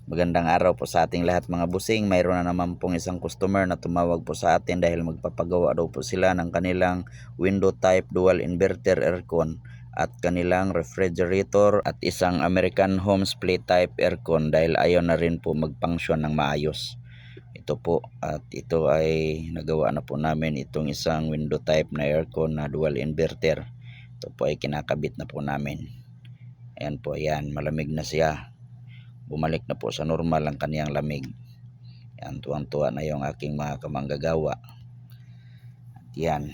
Magandang araw po sa ating lahat mga busing. Mayroon na naman pong isang customer na tumawag po sa atin dahil magpapagawa daw po sila ng kanilang window type dual inverter aircon at kanilang refrigerator at isang American home split type aircon dahil ayaw na rin po mag-function ng maayos. Ito po, at ito ay nagawa na po namin itong isang window type na aircon na dual inverter. Ito po ay kinakabit na po namin. Ayan po, ayan, malamig na siya. Bumalik na po sa normal ang kaniyang lamig. Yan, tuwang-tuwa na yung aking mga kamanggagawa. At yan,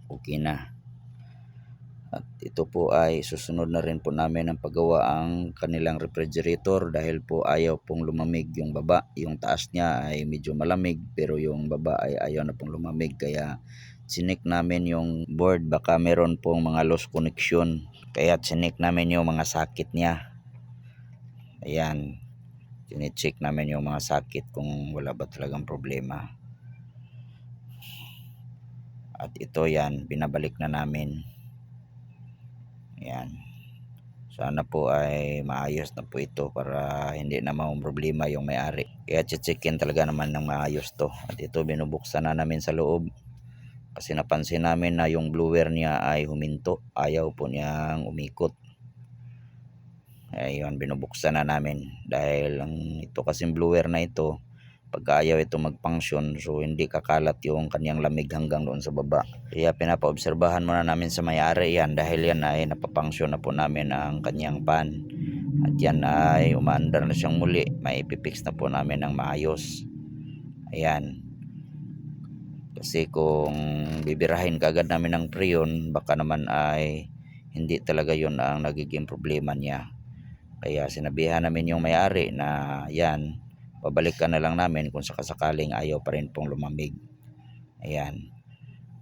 okay na. At ito po ay susunod na rin po namin ang paggawa ang kanilang refrigerator dahil po ayaw pong lumamig yung baba. Yung taas niya ay medyo malamig pero yung baba ay ayaw na pong lumamig, kaya sinik namin yung board, baka meron pong mga loose connection, kaya sinik namin yung mga sakit niya. Ayan, chine-check namin yung mga sakit kung wala ba talagang problema. At ito yan, binabalik na namin. Ayan. Sana po ay maayos na po ito para hindi na problema yung may-ari. Kaya checkin talaga naman ng maayos to. At ito binubuksan na namin sa loob kasi napansin namin na yung blower niya ay huminto. Ayaw po niyang umikot. Ayun, binubuksan na namin dahil ito kasing blower na ito, pagka ayaw ito mag-function, so hindi kakalat yung kanyang lamig hanggang doon sa baba. Kaya pinapaobserbahan muna namin sa may-ari yan dahil yan ay napapunction na po namin ang kanyang pan. At yan ay umaandar na siyang muli, maipipix na po namin ng maayos. Ayan. Kasi kung bibirahin kagad namin ng preyon, baka naman ay hindi talaga yun ang nagiging problema niya. Kaya sinabihan namin yung may-ari na yan, babalikan na lang namin kung sakasakaling ayaw pa rin pong lumamig. Ayan.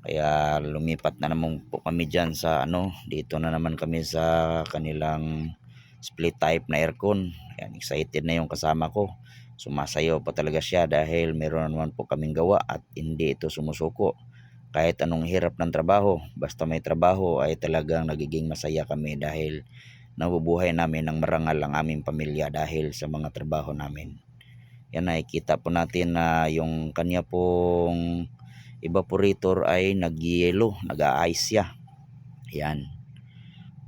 Kaya lumipat na naman po kami dyan sa dito na naman kami sa kanilang split type na aircon. Ayan, excited na yung kasama ko. Sumasayaw pa talaga siya dahil meron naman po kaming gawa at hindi ito sumusuko. Kahit anong hirap ng trabaho, basta may trabaho ay talagang nagiging masaya kami dahil nabubuhay namin ng marangal ang aming pamilya dahil sa mga trabaho namin. Yan, nakikita po natin na yung kanya pong evaporator ay nag-yellow, nag-a-ice siya. Yan.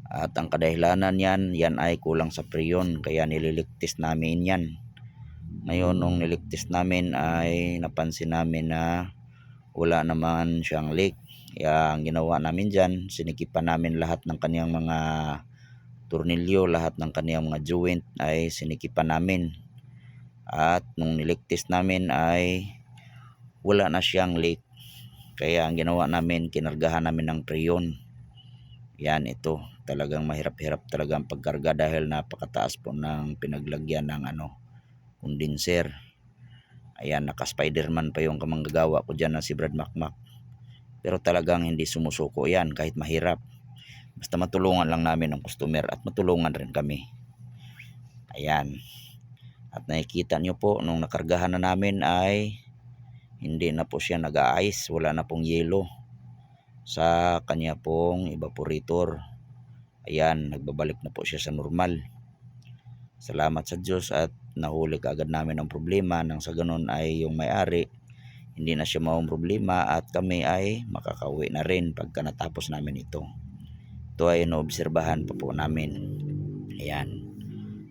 At ang kadahilanan yan ay kulang sa preyon, kaya nililigtis namin yan. Ngayon nung niligtis namin ay napansin namin na wala naman siyang leak. Kaya ang ginawa namin dyan, sinikipan namin lahat ng kaniyang mga tornilyo, lahat ng kaniyang mga joint ay sinikipan namin. At nung niligtis namin ay wala na siyang leak. Kaya ang ginawa namin, kinargahan namin ng preyon. Yan, ito talagang mahirap-hirap talaga ang pagkarga dahil napakataas po ng pinaglagyan ng condenser. Ayan, naka Spiderman pa yung kamanggagawa ko dyan na si Brad Macmac. Pero talagang hindi sumusuko yan kahit mahirap. Basta matulungan lang namin ang customer at matulungan rin kami. Ayan. At nakikita nyo po nung nakargahan na namin ay hindi na po siya nag-a-ice, wala na pong yelo sa kanya pong evaporator. Ayan, nagbabalik na po siya sa normal. Salamat sa Diyos at nahuli kaagad namin ang problema, nang sa ganun ay yung may-ari hindi na siya problema at kami ay makakauwi na rin pagka natapos namin ito. Ito ay naobserbahan pa po namin. Ayan,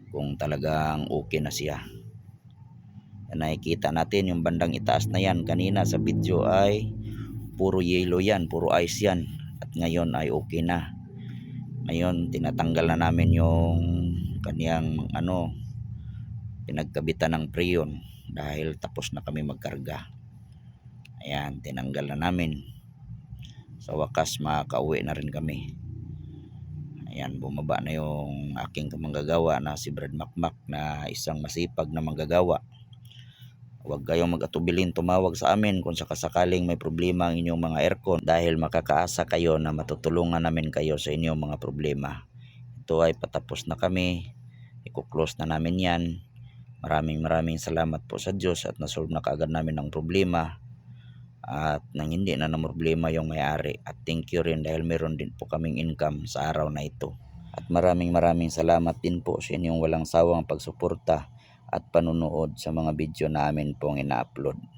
kung talagang okay na siya. Nakikita natin yung bandang itaas na yan, kanina sa video ay puro yellow yan, puro ice yan, at ngayon ay okay na. Ngayon tinatanggal na namin yung kaniyang pinagkabitan ng preyon dahil tapos na kami magkarga. Ayan, tinanggal na namin. Sa wakas makakauwi na rin kami. Ayan, bumaba na yung aking kamanggagawa na si Brad Macmac na isang masipag na manggagawa. Huwag kayong mag-atubilin tumawag sa amin kung sakasakaling may problema ang inyong mga aircon dahil makakaasa kayo na matutulungan namin kayo sa inyong mga problema. Ito ay patapos na kami. I-close na namin yan. Maraming salamat po sa Diyos at nasolve na kaagad namin ang problema at nang hindi na problema yung may-ari. At thank you rin dahil meron din po kaming income sa araw na ito. At maraming salamat din po sa inyong walang sawang pagsuporta at panunood sa mga video namin pong ina-upload.